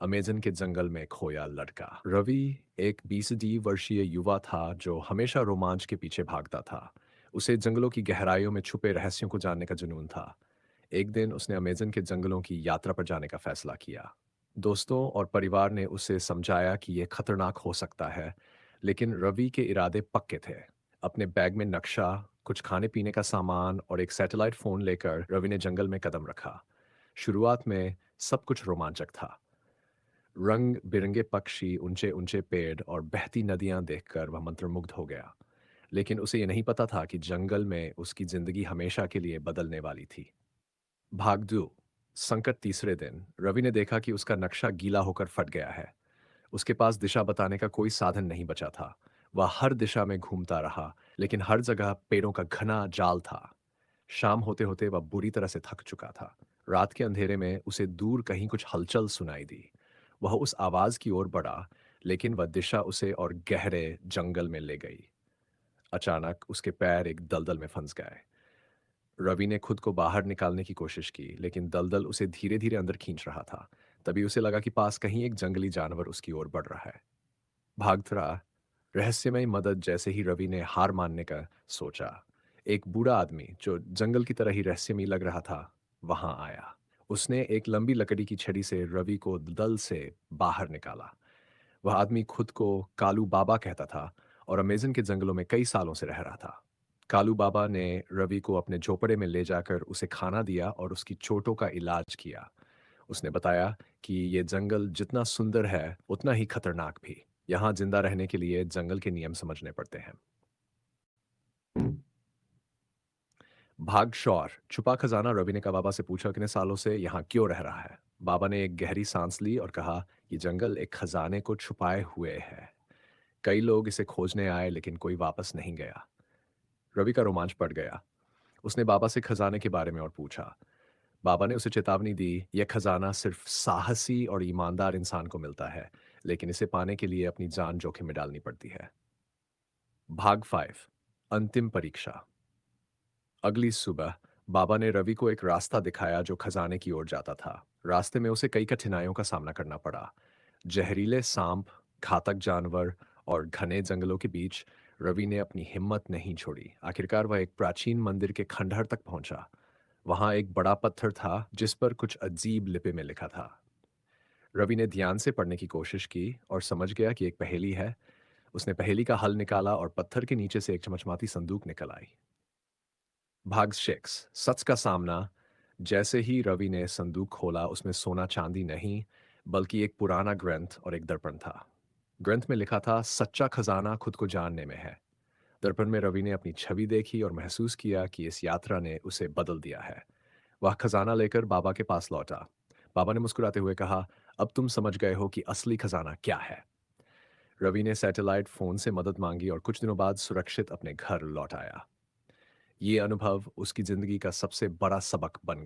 Amazon के जंगल में खोया लड़का रवि एक 20 वर्षीय युवा था जो हमेशा रोमांच के पीछे भागता था। उसे जंगलों की गहराइयों में छुपे रहस्यों को जानने का जुनून था। एक दिन उसने अमेज़न के जंगलों की यात्रा पर जाने का फैसला किया। दोस्तों और परिवार ने उसे समझाया कि यह खतरनाक हो सकता है, लेकिन रवि के इरादे पक्के थे। अपने बैग में नक्शा, कुछ खाने पीने का सामान और एक सैटेलाइट फ़ोन लेकर रवि ने जंगल में कदम रखा। शुरुआत में सब कुछ रोमांचक था। रंग बिरंगे पक्षी, ऊंचे ऊंचे पेड़ और बहती नदियां देखकर वह मंत्रमुग्ध हो गया। लेकिन उसे यह नहीं पता था कि जंगल में उसकी जिंदगी हमेशा के लिए बदलने वाली थी। भाग 2। संकट। तीसरे दिन रवि ने देखा कि उसका नक्शा गीला होकर फट गया है। उसके पास दिशा बताने का कोई साधन नहीं बचा था। वह हर दिशा में घूमता रहा, लेकिन हर जगह पेड़ों का घना जाल था। शाम होते होते वह बुरी तरह से थक चुका था। रात के अंधेरे में उसे दूर कहीं कुछ हलचल सुनाई दी। वह उस आवाज की ओर बढ़ा, लेकिन वह दिशा उसे और गहरे जंगल में ले गई। अचानक उसके पैर एक दलदल में फंस गए। रवि ने खुद को बाहर निकालने की कोशिश की, लेकिन दलदल उसे धीरे धीरे अंदर खींच रहा था। तभी उसे लगा कि पास कहीं एक जंगली जानवर उसकी ओर बढ़ रहा है। भागता रहस्यमय मदद। जैसे ही रवि ने हार मानने का सोचा, एक बूढ़ा आदमी जो जंगल की तरह ही रहस्यमय लग रहा था, वहां आया। उसने एक लंबी लकड़ी की छड़ी से रवि को दल से बाहर निकाला। वह आदमी खुद को कालू बाबा कहता था और अमेज़न के जंगलों में कई सालों से रह रहा था। कालू बाबा ने रवि को अपने झोपड़े में ले जाकर उसे खाना दिया और उसकी चोटों का इलाज किया। उसने बताया कि ये जंगल जितना सुंदर है, उतना ही खतरनाक भी। यहाँ जिंदा रहने के लिए जंगल के नियम समझने पड़ते हैं। भाग शौर। छुपा खजाना। रवि ने कहा बाबा से पूछा कितने सालों से यहाँ क्यों रह रहा है। बाबा ने एक गहरी सांस ली और कहा, ये जंगल एक खजाने को छुपाए हुए है। कई लोग इसे खोजने आए, लेकिन कोई वापस नहीं गया। रवि का रोमांच बढ़ गया। उसने बाबा से खजाने के बारे में और पूछा। बाबा ने उसे चेतावनी दी, यह खजाना सिर्फ साहसी और ईमानदार इंसान को मिलता है, लेकिन इसे पाने के लिए अपनी जान जोखिम में डालनी पड़ती है। भाग 5। अंतिम परीक्षा। अगली सुबह बाबा ने रवि को एक रास्ता दिखाया जो खजाने की ओर जाता था। रास्ते में उसे कई कठिनाइयों का सामना करना पड़ा। जहरीले सांप, घातक जानवर और घने जंगलों के बीच रवि ने अपनी हिम्मत नहीं छोड़ी। आखिरकार वह एक प्राचीन मंदिर के खंडहर तक पहुंचा। वहां एक बड़ा पत्थर था जिस पर कुछ अजीब लिपि में लिखा था। रवि ने ध्यान से पढ़ने की कोशिश की और समझ गया कि एक पहेली है। उसने पहेली का हल निकाला और पत्थर के नीचे से एक चमचमाती संदूक निकल आई। भाग 6। सच का सामना। जैसे ही रवि ने संदूक खोला, उसमें सोना चांदी नहीं, बल्कि एक पुराना ग्रंथ और एक दर्पण था। ग्रंथ में लिखा था, सच्चा खजाना खुद को जानने में है। दर्पण में रवि ने अपनी छवि देखी और महसूस किया कि इस यात्रा ने उसे बदल दिया है। वह खजाना लेकर बाबा के पास लौटा। बाबा ने मुस्कुराते हुए कहा, अब तुम समझ गए हो कि असली खजाना क्या है। रवि ने सैटेलाइट फोन से मदद मांगी और कुछ दिनों बाद सुरक्षित अपने घर लौट आया। ये अनुभव उसकी जिंदगी का सबसे बड़ा सबक बन गया।